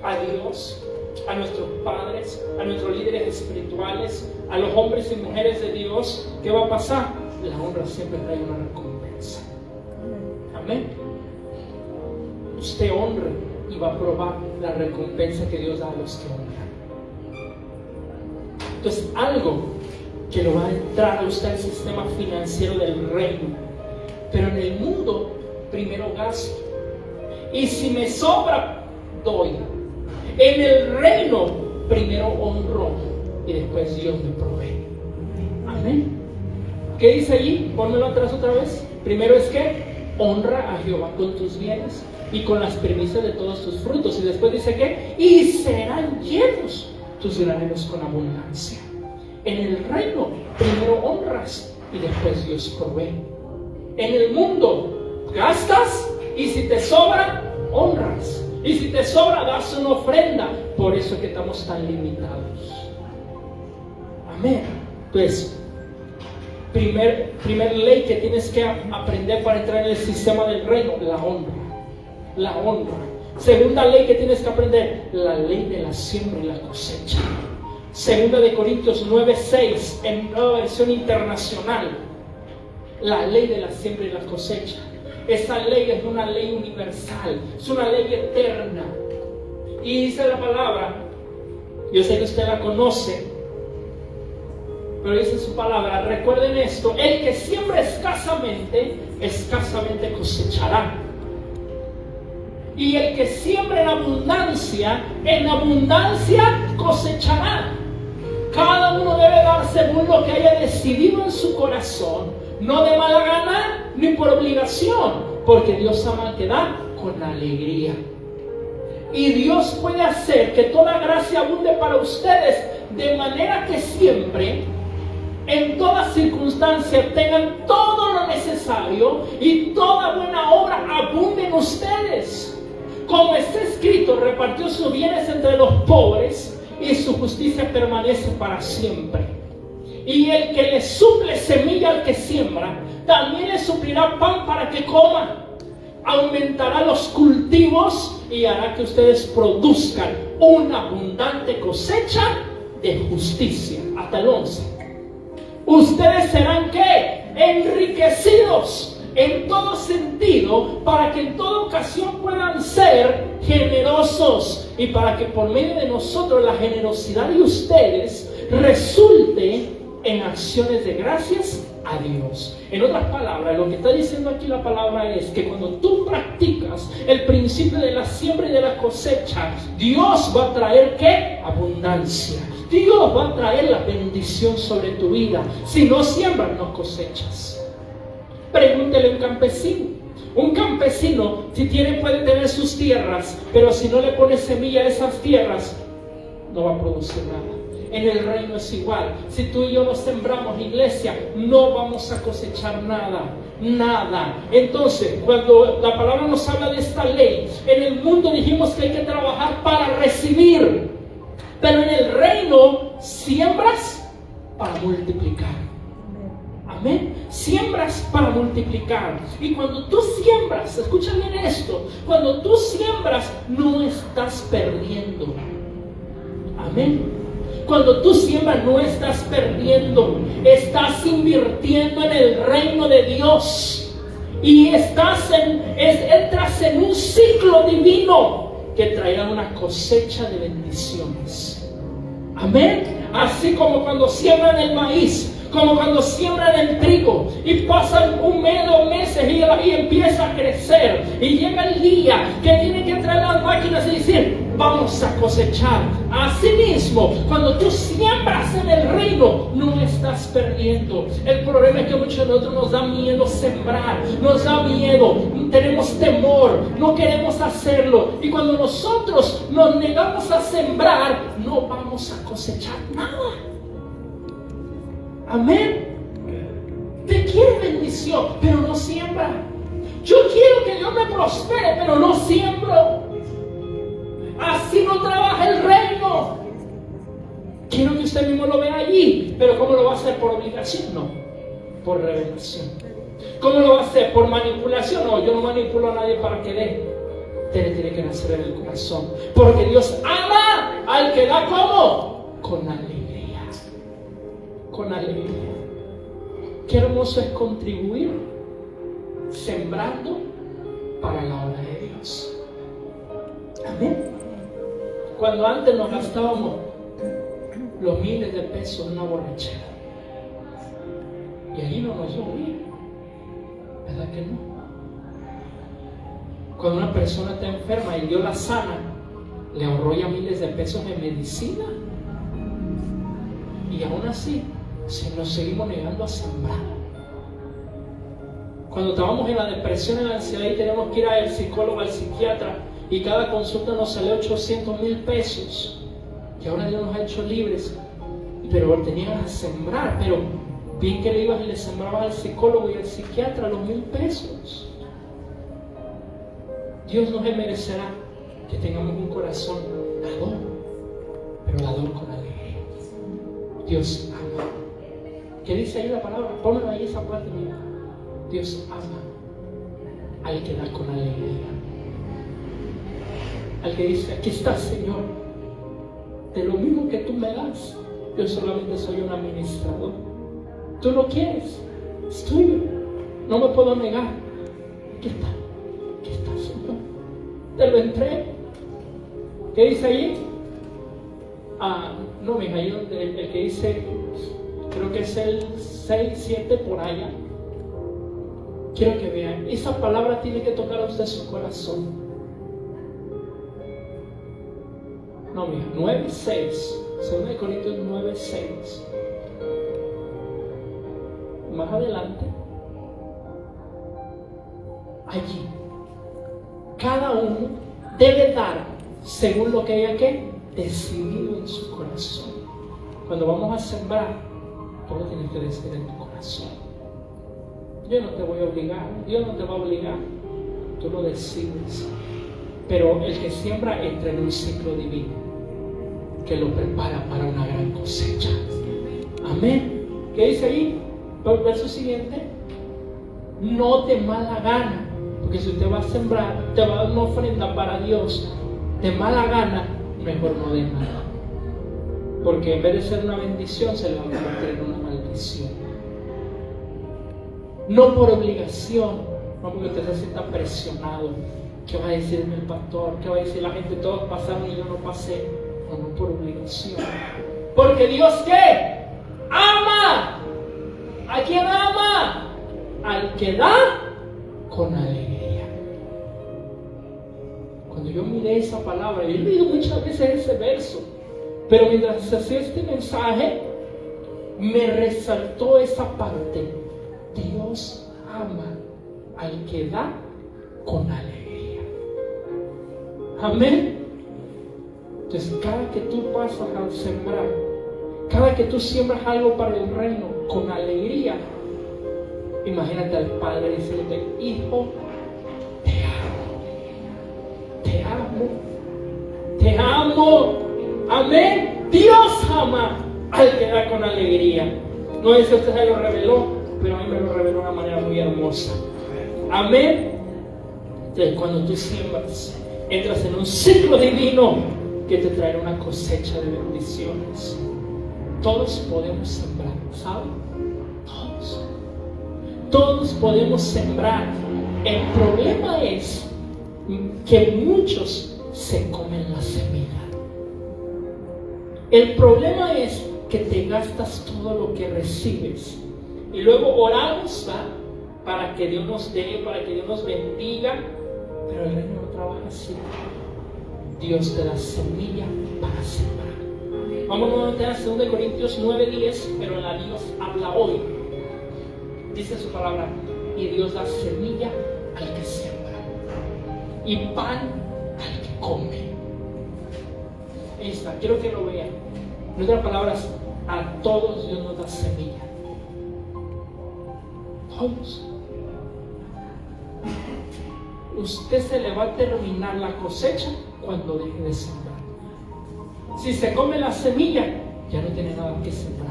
a Dios, a nuestros padres, a nuestros líderes espirituales, a los hombres y mujeres de Dios, ¿qué va a pasar? La honra siempre trae una recompensa. Amén. Usted honre y va a probar la recompensa que Dios da a los que honran. Entonces, algo que lo va a entrar a usted al sistema financiero del reino. Pero en el mundo, primero gasto. Y si me sobra, doy. En el reino, primero honro y después Dios me provee. Amén. ¿Qué dice allí? Pónmelo atrás otra vez. Primero es que honra a Jehová con tus bienes y con las primicias de todos tus frutos. Y después dice que y serán llenos tus graneros con abundancia. En el reino, primero honras y después Dios provee. En el mundo, gastas y si te sobra, honras. Y si te sobra, das una ofrenda. Por eso es que estamos tan limitados. Amén. Entonces, primer ley que tienes que aprender para entrar en el sistema del reino: la honra. La honra. Segunda ley que tienes que aprender: la ley de la siembra y la cosecha. Segunda de Corintios 9:6 en nueva versión internacional. La ley de la siembra y la cosecha. Esa ley es una ley universal, es una ley eterna. Y dice la palabra, yo sé que usted la conoce, pero dice su palabra, recuerden esto: el que siembra escasamente, escasamente cosechará. Y el que siembra en abundancia cosechará. Cada uno debe dar según lo que haya decidido en su corazón, no de mala gana ni por obligación, porque Dios ama que da con alegría. Y Dios puede hacer que toda gracia abunde para ustedes, de manera que siempre, en toda circunstancia, tengan todo lo necesario y toda buena obra abunde en ustedes. Como está escrito, repartió sus bienes entre los pobres y su justicia permanece para siempre. Y el que le suple semilla al que siembra, también le suplirá pan para que coma. Aumentará los cultivos y hará que ustedes produzcan una abundante cosecha de justicia. Hasta el 11. Ustedes serán ¿qué? Enriquecidos en todo sentido, para que en toda ocasión puedan ser generosos y para que por medio de nosotros la generosidad de ustedes resulte en acciones de gracias a Dios. En otras palabras, lo que está diciendo aquí la palabra es que cuando tú practicas el principio de la siembra y de la cosecha, Dios va a traer ¿qué? Abundancia. Dios va a traer la bendición sobre tu vida. Si no siembras, no cosechas. Pregúntele a un campesino. Un campesino, si puede tener sus tierras, pero si no le pone semilla a esas tierras, no va a producir nada. En el reino es igual. Si tú y yo no sembramos, iglesia, no vamos a cosechar nada. Entonces, cuando la palabra nos habla de esta ley, en el mundo dijimos que hay que trabajar para recibir, pero en el reino siembras para multiplicar. Amén. Siembras para multiplicar. Y cuando tú siembras, escucha bien esto, cuando tú siembras no estás perdiendo. Amén. Cuando tú siembras no estás perdiendo, estás invirtiendo en el reino de Dios y entras en un ciclo divino que traerá una cosecha de bendiciones. Amén. Así como cuando siembran el maíz, como cuando siembran el trigo y pasan un mes, 2 meses y empieza a crecer y llega el día que tienen que traer las máquinas y decir: vamos a cosechar. Así mismo, cuando tú siembras en el reino, no estás perdiendo. El problema es que muchos de nosotros nos da miedo sembrar, nos da miedo, tenemos temor, no queremos hacerlo. Y cuando nosotros nos negamos a sembrar, no vamos a cosechar nada. Amén. Te quiere bendición, pero no siembra. Yo quiero que Dios me prospere, pero no siembro. Así no trabaja el reino. Quiero que usted mismo lo vea allí, pero ¿cómo lo va a hacer? ¿Por obligación? No, por revelación. ¿Cómo lo va a hacer? ¿Por manipulación? No, yo no manipulo a nadie para que dé. Tiene que nacer en el corazón, porque Dios ama al que da. ¿Cómo? Con alegría. Con alegría. Qué hermoso es contribuir sembrando para la obra de Dios. Amén. Cuando antes nos gastábamos los miles de pesos en una borrachera y allí no nos llovía, ¿verdad que no? Cuando una persona está enferma y Dios la sana, le ahorró ya miles de pesos en medicina, y aún así si nos seguimos negando a sembrar. Cuando estábamos en la depresión, en la ansiedad y tenemos que ir al psicólogo, al psiquiatra, y cada consulta nos sale 800,000 pesos, que ahora Dios nos ha hecho libres, pero tenías a sembrar. Pero bien que le ibas y le sembrabas al psicólogo y al psiquiatra los 1,000 pesos. Dios nos merecerá que tengamos un corazón dador, pero dador con alegría. Dios ama. ¿Qué dice ahí la palabra? Pónganlo ahí esa parte mía. Dios ama al que da con alegría. Al que dice: aquí está, Señor, de lo mismo que tú me das, yo solamente soy un administrador. Tú lo quieres, es tuyo, no me puedo negar. Aquí está, Señor, te lo entrego. ¿Qué dice ahí? No, mija, ahí donde el que dice, creo que es el 6, 7 por allá. Quiero que vean, esa palabra tiene que tocar a usted su corazón. No, mira, 9:6, 2 Corintios 9:6. Más adelante, allí, cada uno debe dar según lo que haya decidido en su corazón. Cuando vamos a sembrar, todo tienes que decidir en tu corazón. Yo no te voy a obligar, Dios no te va a obligar, tú lo decides. Pero el que siembra entra en un ciclo divino que lo prepara para una gran cosecha. Amén. ¿Qué dice ahí? El verso siguiente: no de mala gana, porque si usted va a sembrar, te va a dar una ofrenda para Dios de mala gana, mejor no de nada, porque en vez de ser una bendición se le va a convertir en una maldición. No por obligación, no porque usted se sienta presionado. ¿Qué va a decirme el pastor? ¿Qué va a decir la gente? Todos pasaron y yo no pasé. No por obligación. Porque Dios, ¿qué? Ama. ¿A quién ama? Al que da con alegría. Cuando yo miré esa palabra, yo he leído muchas veces ese verso, pero mientras hacía este mensaje, me resaltó esa parte. Dios ama al que da con alegría. Amén. Entonces, cada que tú pasas a sembrar, cada que tú siembras algo para el reino con alegría, imagínate al Padre diciéndote: hijo, te amo, te amo, te amo. Amén. Dios ama al que da con alegría. No es que usted se lo reveló, pero a mí me lo reveló de una manera muy hermosa. Amén. Entonces, cuando tú siembras, entras en un ciclo divino que te traerá una cosecha de bendiciones. Todos podemos sembrar, ¿saben? Todos podemos sembrar. El problema es que muchos se comen la semilla. El problema es que te gastas todo lo que recibes. Y luego oramos, ¿va?, para que Dios nos dé, para que Dios nos bendiga. Pero el reino no trabaja así. Dios te da semilla para sembrar. Vamos nuevamente a 2 Corintios 9:10, pero en la Dios habla hoy. Dice su palabra: y Dios da semilla al que siembra y pan al que come. Ahí está, quiero que lo vean. En otras palabras, a todos Dios nos da semilla. Todos. Usted se le va a terminar la cosecha cuando deje de sembrar. Si se come la semilla, ya no tiene nada que sembrar.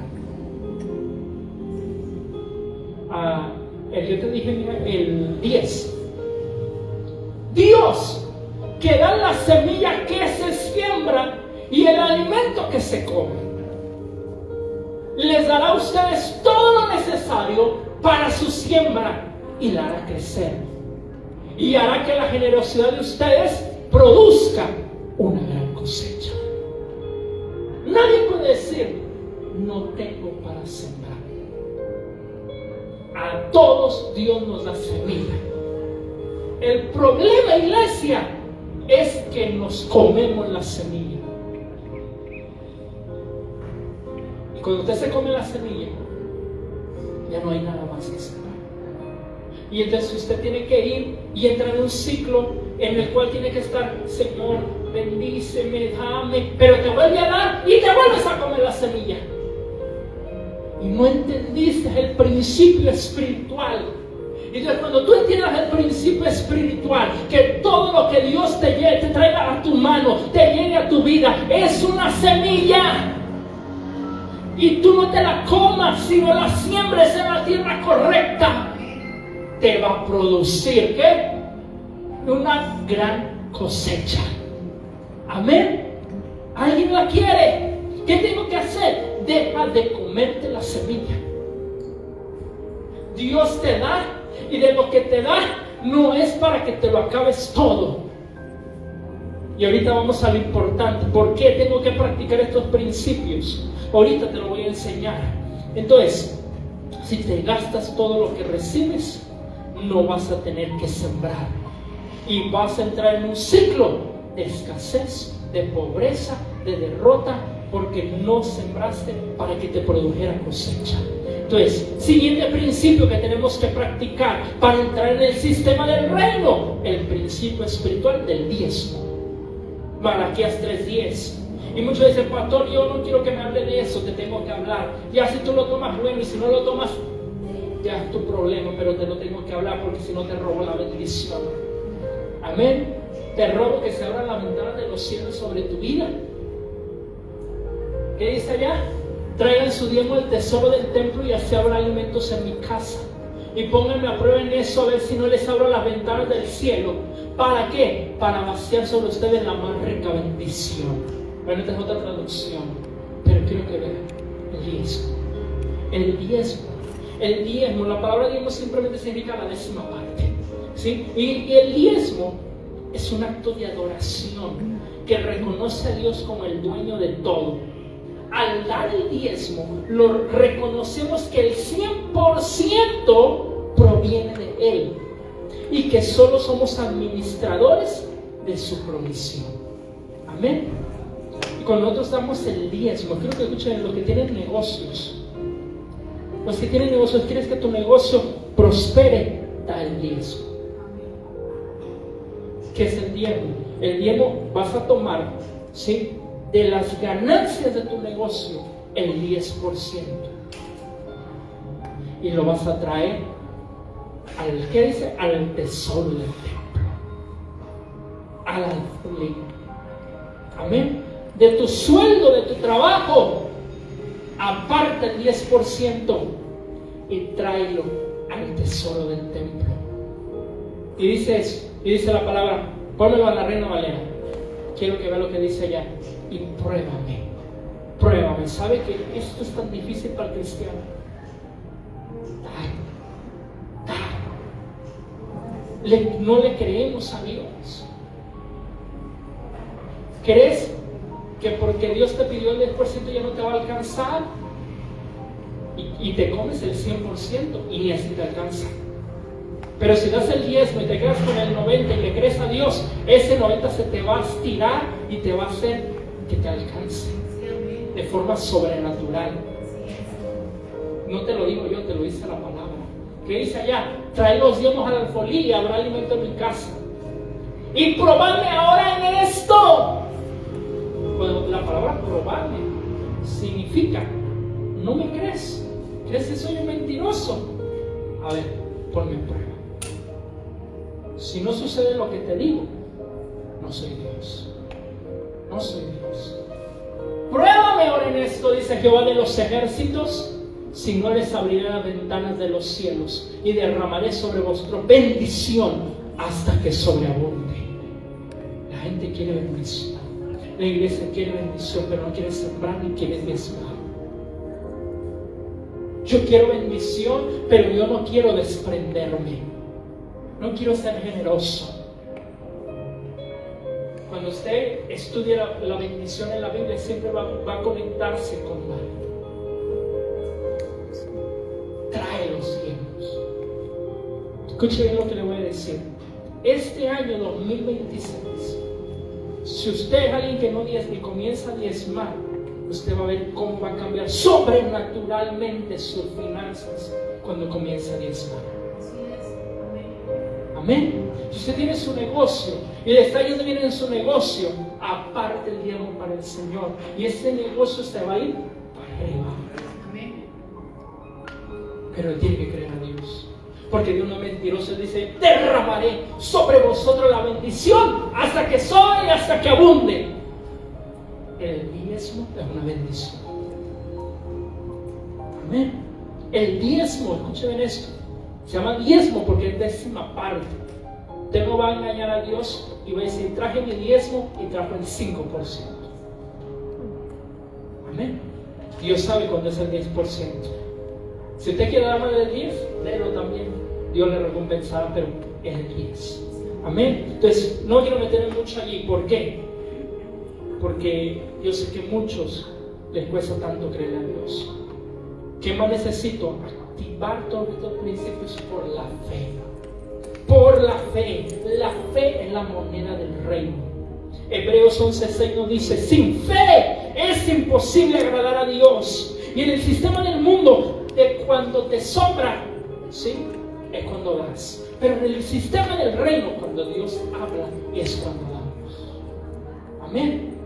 Yo te dije, mira, el 10. Dios, que da la semilla que se siembra y el alimento que se come, les dará a ustedes todo lo necesario para su siembra y la hará crecer. Y hará que la generosidad de ustedes produzca una gran cosecha. Nadie puede decir: no tengo para sembrar. A todos Dios nos da semilla. El problema, iglesia, es que nos comemos la semilla. Y cuando usted se come la semilla, ya no hay nada más que sembrar. Y entonces usted tiene que ir y entrar en un ciclo en el cual tiene que estar: Señor, bendíceme, dame, pero te vuelve a dar y te vuelves a comer la semilla. Y no entendiste el principio espiritual. Y entonces, cuando tú entiendas el principio espiritual, que todo lo que Dios te traiga a tu mano, te llegue a tu vida, es una semilla. Y tú no te la comas, sino la siembres en la tierra correcta. Te va a producir, ¿qué? Una gran cosecha. Amén. ¿Alguien la quiere? ¿Qué tengo que hacer? Deja de comerte la semilla. Dios te da, y de lo que te da no es para que te lo acabes todo. Y ahorita vamos a lo importante. ¿Por qué tengo que practicar estos principios? Ahorita te lo voy a enseñar. Entonces, si te gastas todo lo que recibes, no vas a tener que sembrar. Y vas a entrar en un ciclo de escasez, de pobreza, de derrota, porque no sembraste para que te produjera cosecha. Entonces, siguiente principio que tenemos que practicar para entrar en el sistema del reino: el principio espiritual del diezmo. Malaquías 3:10. Y muchos dicen: pastor, yo no quiero que me hable de eso, te tengo que hablar. Ya si tú lo tomas, bueno, y si no lo tomas, ya es tu problema, pero te lo tengo que hablar, porque si no te robo la bendición. Amén. Te robo que se abra la ventana de los cielos sobre tu vida. ¿Qué dice allá? Traigan su diezmo del tesoro del templo y así habrá alimentos en mi casa. Y pónganme a prueba en eso, a ver si no les abro las ventanas del cielo. ¿Para qué? Para vaciar sobre ustedes la más rica bendición. Bueno, esta es otra traducción, pero quiero que vean el diezmo. El diezmo. El diezmo, la palabra diezmo simplemente significa la 10ª parte, ¿sí? Y el diezmo es un acto de adoración que reconoce a Dios como el dueño de todo. Al dar el diezmo, lo reconocemos que el 100% proviene de Él y que solo somos administradores de su provisión. Amén. Y cuando nosotros damos el diezmo, quiero que escuchen los que tienen negocios. Los que tienen negocios, quieres que tu negocio prospere, da el diezmo. ¿Qué es el diezmo? El diezmo vas a tomar, ¿sí?, de las ganancias de tu negocio, el 10%. Y lo vas a traer al, ¿qué dice? Al tesoro del templo. Al alfolí. Amén. De tu sueldo, de tu trabajo, aparta el 10% y tráelo al tesoro del templo. Y dice eso, y dice la palabra, pónmelo a la Reina Valera. Quiero que vea lo que dice allá. Y pruébame. pruébame. ¿Sabe que esto es tan difícil para el cristiano? No le creemos a Dios. ¿Crees que porque Dios te pidió el 10% ya no te va a alcanzar? Y te comes el 100% y ni así te alcanza. Pero si das el 10 y te quedas con el 90 y le crees a Dios, ese 90 se te va a estirar y te va a hacer que te alcance de forma sobrenatural. No te lo digo yo, te lo dice la palabra. ¿Qué dice allá? Trae los diezmos al alfolí y habrá alimento en mi casa. Y probadme ahora en esto. Bueno, la palabra probarme significa, ¿no me crees? ¿Crees que soy un mentiroso? A ver, ponme en prueba. Si no sucede lo que te digo, no soy Dios. No soy Dios. Pruébame ahora en esto, dice Jehová de los ejércitos. Si no, les abriré las ventanas de los cielos y derramaré sobre vosotros bendición hasta que sobreabunde. La gente quiere bendición. La iglesia quiere bendición, pero no quiere sembrar ni quiere diezmar. Yo quiero bendición, pero yo no quiero desprenderme. No quiero ser generoso. Cuando usted estudia la bendición en la Biblia, siempre va a conectarse con algo. Trae los diezmos. Escuche bien lo que le voy a decir. Este año 2026, si usted es alguien que no diezma y comienza a diezmar, usted va a ver cómo va a cambiar sobrenaturalmente sus finanzas cuando comience a diezmar. Amén. Si usted tiene su negocio y le está yendo bien en su negocio, aparte el diezmo para el Señor, y ese negocio se va a ir para arriba. Pero él tiene que creer a Dios, porque Dios no es mentiroso. Él dice: derramaré sobre vosotros la bendición hasta que sobre y hasta que abunde. El diezmo es una bendición. Amén. El diezmo, escuchen bien esto, se llama diezmo porque es décima parte. Usted no va a engañar a Dios y va a decir: traje mi diezmo y trajo el 5%. Amén. Dios sabe cuándo es el 10%. Si usted quiere dar más del 10, délo también. Dios le recompensará, pero es el 10. Amén. Entonces, no quiero meterme mucho allí. ¿Por qué? Porque yo sé que a muchos les cuesta tanto creer a Dios. ¿Qué más necesito? Activar todos estos principios por la fe. Por la fe. La fe es la moneda del reino. Hebreos 11:6 nos dice: sin fe es imposible agradar a Dios. Y en el sistema del mundo, de cuando te sobra, ¿sí?, es cuando das. Pero en el sistema del reino, cuando Dios habla, es cuando damos. Amén.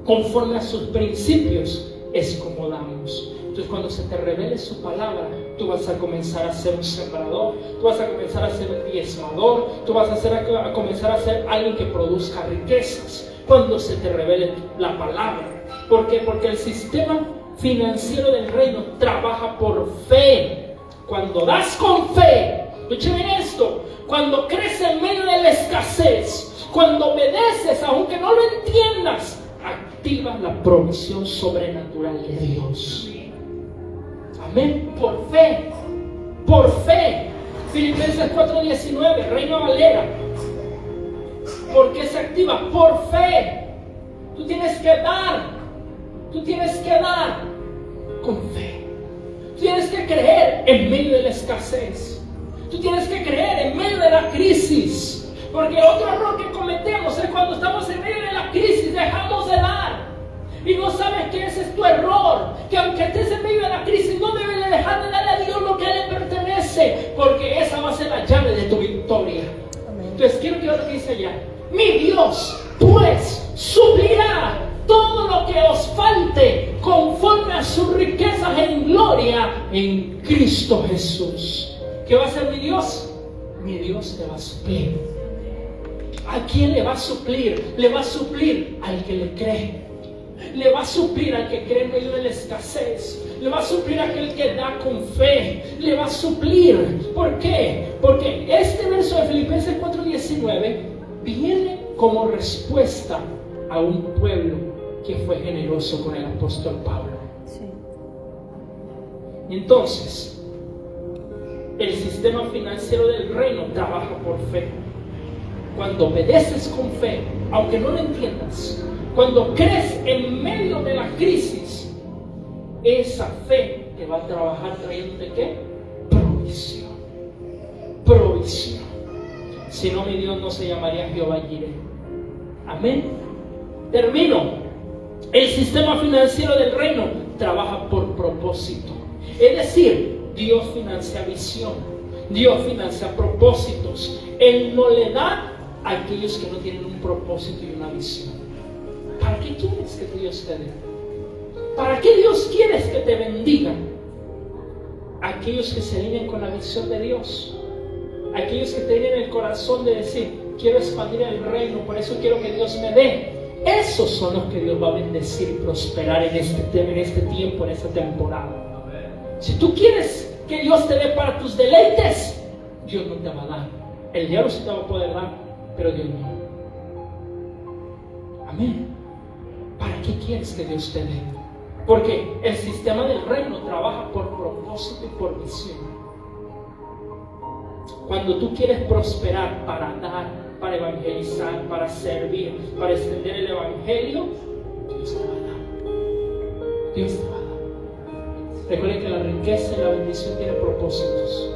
Conforme a sus principios es como damos. Entonces, cuando se te revele su palabra, tú vas a comenzar a ser un sembrador, tú vas a comenzar a ser un diezmador, tú vas a comenzar a ser alguien que produzca riquezas. Cuando se te revele la palabra. ¿Por qué? Porque el sistema financiero del reino trabaja por fe. Cuando das con fe, escuchen bien esto, cuando crees en medio de la escasez, cuando obedeces aunque no lo entiendas, activas la provisión sobrenatural de Dios. Amén. Por fe. Por fe. Filipenses 4:19, Reina Valera. ¿Por qué se activa? Por fe. Tú tienes que dar. Tú tienes que dar con fe. Tú tienes que creer en medio de la escasez. Tú tienes que creer en medio de la crisis. Porque otro error que cometemos es cuando estamos en medio de la crisis, dejamos de dar. Y no sabes que ese es tu error. Que aunque estés en medio de la crisis, no debes de dejar de darle a Dios lo que a Él le pertenece. Porque esa va a ser la llave de tu victoria. Amén. Entonces quiero que vean lo que dice allá. Mi Dios, pues, suplirá todo lo que os falte conforme a sus riquezas en gloria en Cristo Jesús. ¿Qué va a hacer mi Dios? Mi Dios te va a suplir. ¿A quién le va a suplir? Le va a suplir al que le cree. Le va a suplir al que cree en medio de la escasez. Le va a suplir a aquel que da con fe. Le va a suplir. ¿Por qué? Porque este verso de Filipenses 4:19 viene como respuesta a un pueblo que fue generoso con el apóstol Pablo. Sí. Entonces, el sistema financiero del reino trabaja por fe. Cuando obedeces con fe, aunque no lo entiendas, cuando crees en medio de la crisis, esa fe te va a trabajar trayéndote ¿qué? Provisión. Provisión. Si no, mi Dios no se llamaría Jehová Jireh. Amén. Termino. El sistema financiero del reino trabaja por propósito. Es decir, Dios financia visión. Dios financia propósitos. Él no le da a aquellos que no tienen un propósito y una visión. ¿Para qué quieres que Dios te dé? ¿Para qué Dios quieres que te bendiga? Aquellos que se alinean con la visión de Dios. Aquellos que tienen el corazón de decir, quiero expandir el reino, por eso quiero que Dios me dé. Esos son los que Dios va a bendecir y prosperar en este tiempo, en esta temporada. Si tú quieres que Dios te dé para tus deleites, Dios no te va a dar. El diablo sí te va a poder dar, pero Dios no. Amén. ¿Para qué quieres que Dios te dé? Porque el sistema del reino trabaja por propósito y por visión. Cuando tú quieres prosperar para dar, para evangelizar, para servir, para extender el evangelio, Dios te va a dar. Dios te va a dar. Recuerden que la riqueza y la bendición tienen propósitos.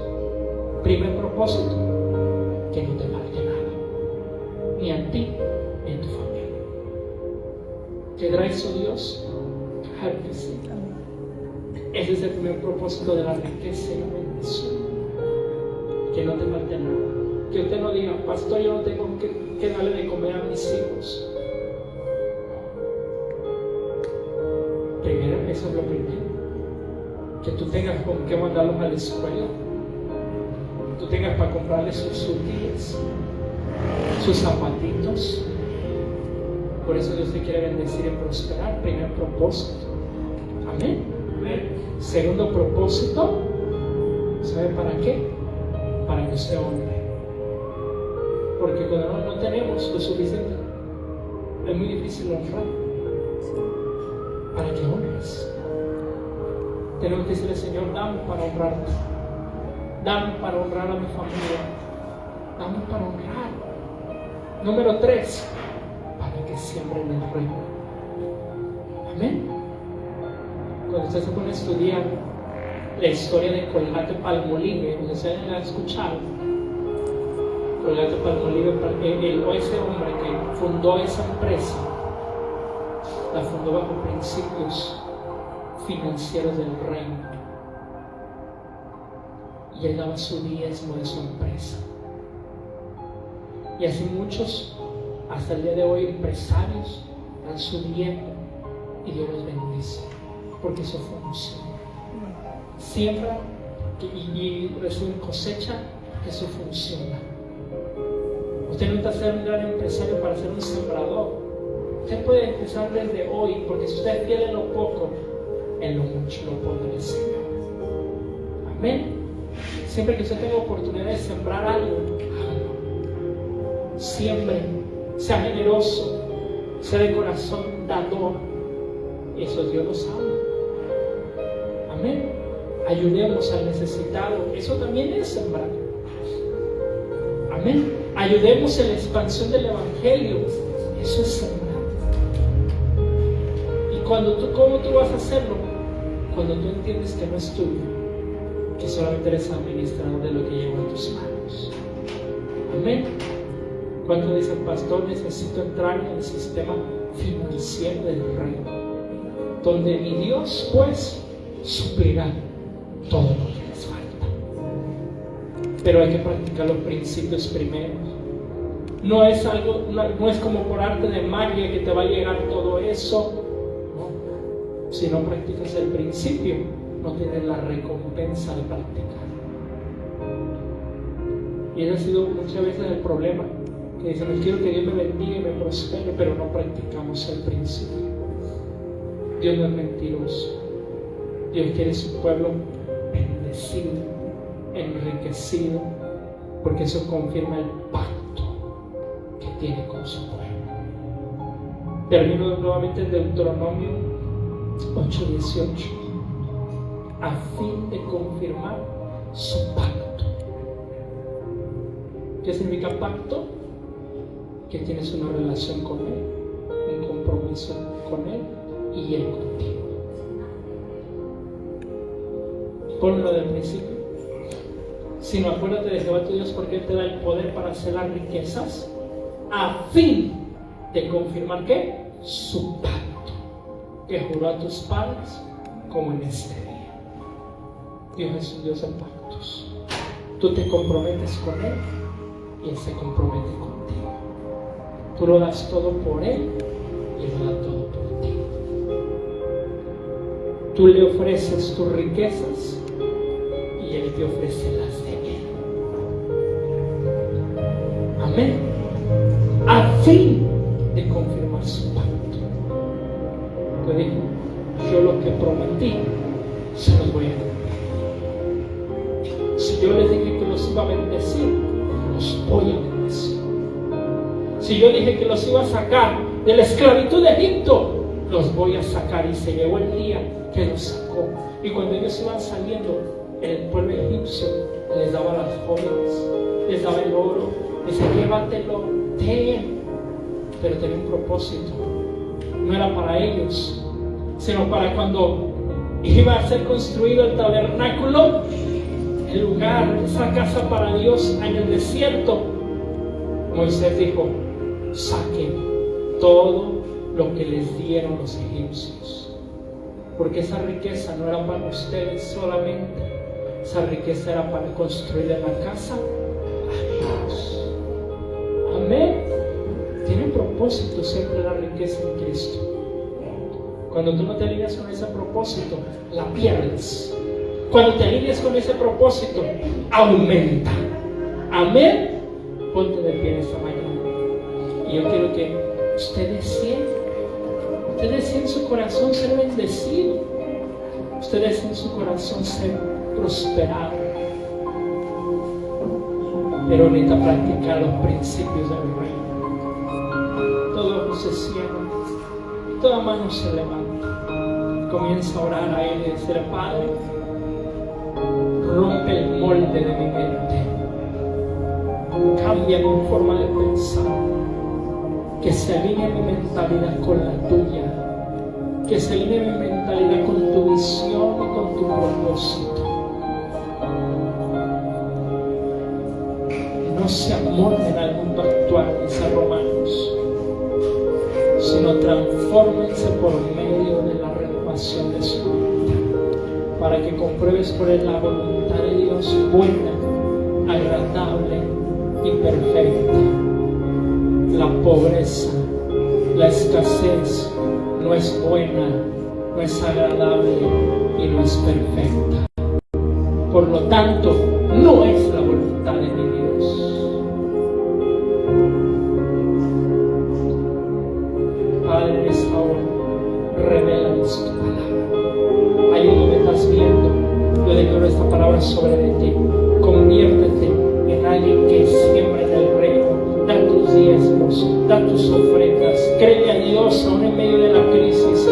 Primer propósito, que no te falte nada, ni a ti ni a tu familia. ¿Tendrá eso Dios? Claro que sí. Ese es el primer propósito de la riqueza y la bendición. Que no te falte nada. Que usted no diga, pastor, yo no tengo que darle de comer a mis hijos. Primero, eso es lo primero. Que tú tengas con qué mandarlos a la escuela. Tú tengas para comprarles sus útiles, sus zapatitos. Por eso Dios te quiere bendecir y prosperar. Primer propósito. Amén. Segundo propósito, ¿sabe para qué? Para que usted honre. Porque cuando no tenemos lo suficiente, es muy difícil honrar. Para que honres. Tenemos que decirle, Señor, dame para honrarte. Dame para honrar a mi familia. Dame para honrar. Número 3, para que siembren el reino. Amén. Cuando usted se pone a estudiar la historia de Colgate-Palmolive, ustedes la han escuchado. Colgate-Palmolive, ese hombre que fundó esa empresa, la fundó bajo principios financieros del reino. Y él daba su diezmo de su empresa. Y así muchos, hasta el día de hoy, empresarios, dan su diezmo y Dios los bendice. Porque eso funciona. Siembra y reciben cosecha, eso funciona. Usted no está ser un gran empresario para ser un sembrador. Usted puede empezar desde hoy, porque si usted es fiel en lo poco, en lo mucho lo pondrá el Señor. Amén. Siempre que usted tenga oportunidad de sembrar algo, hágalo. Siembre, sea generoso, sea de corazón dador. Eso Dios lo sabe. Amén. Ayudemos al necesitado. Eso también es sembrar. Amén. Ayudemos en la expansión del evangelio. Eso es sembrar. Y ¿cómo tú vas a hacerlo? Cuando tú entiendes que no es tuyo, que solamente eres administrador de lo que llegó a tus manos. Amén. Cuando dicen, pastor, necesito entrar en el sistema financiero del reino, donde mi Dios pues suplirá todo lo que les falta. Pero hay que practicar los principios primero. No es como por arte de magia que te va a llegar todo eso. No. Si no practicas el principio, no tienes la recompensa de practicar. Y ese ha sido muchas veces el problema, que dicen, quiero que Dios me bendiga y me prospere, pero no practicamos el principio. Dios no es mentiroso. Dios quiere su pueblo bendecido, enriquecido, porque eso confirma el pacto que tiene con su pueblo. Termino nuevamente en Deuteronomio 8:18. A fin de confirmar su pacto. ¿Qué significa pacto? Que tienes una relación con Él, un compromiso con Él y Él contigo. Ponlo del principio. Sino acuérdate de Jehová tu Dios, porque Él te da el poder para hacer las riquezas, a fin de confirmar ¿qué? Su pacto, que juró a tus padres, como en este día. Dios es un Dios de pactos. Tú te comprometes con Él y Él se compromete contigo. Tú lo das todo por Él y Él lo da todo por ti. Tú le ofreces tus riquezas y Él te ofrece las de Él. Amén. A fin de confirmar su pacto. Te dijo, yo lo que prometí se los voy a cumplir. Si yo les dije que los iba a bendecir, los voy a bendecir. Si yo dije que los iba a sacar de la esclavitud de Egipto, los voy a sacar. Y se llegó el día que los sacó. Y cuando ellos iban saliendo, el pueblo egipcio les daba las jóvenes, les daba el oro, les decía, llévatelo, ten. Pero tenía un propósito. No era para ellos, sino para cuando iba a ser construido el tabernáculo, el lugar, esa casa para Dios en el desierto. Moisés dijo, saquen todo lo que les dieron los egipcios, porque esa riqueza no era para ustedes solamente, esa riqueza era para construir la casa a Dios. Amén. Tiene un propósito siempre la riqueza en Cristo. Cuando tú no te alineas con ese propósito, la pierdes. Cuando te alineas con ese propósito, aumenta. Amén. Ponte de pie esta mañana. Y yo quiero que usted desee en su corazón ser bendecido. Usted desee en su corazón ser prosperado. Pero necesita practicar los principios del reino. Todo ojo se cierra, toda mano se levanta. Comienza a orar a Él y decir, Padre, rompe el molde de mi mente, cambia mi forma de pensar, que se alinee mi mentalidad con la tuya, que se alinee mi mentalidad con tu visión y con tu propósito. No se amolden al mundo actual, dice Romanos, sino transfórmense por medio de la renovación de su mente, para que compruebes por él la voluntad de Dios buena, agradable y perfecta. La pobreza, la escasez no es buena, no es agradable y no es perfecta. Por lo tanto, no es la voluntad de mi Dios. Padre, en esta hora, revélanos tu palabra. Ahí donde me estás viendo, yo declaro esta palabra sobre de ti. Conviértete en alguien que siembra en el reino. Da tus diezmos, da tus ofrendas. Cree a Dios aún en medio de la crisis.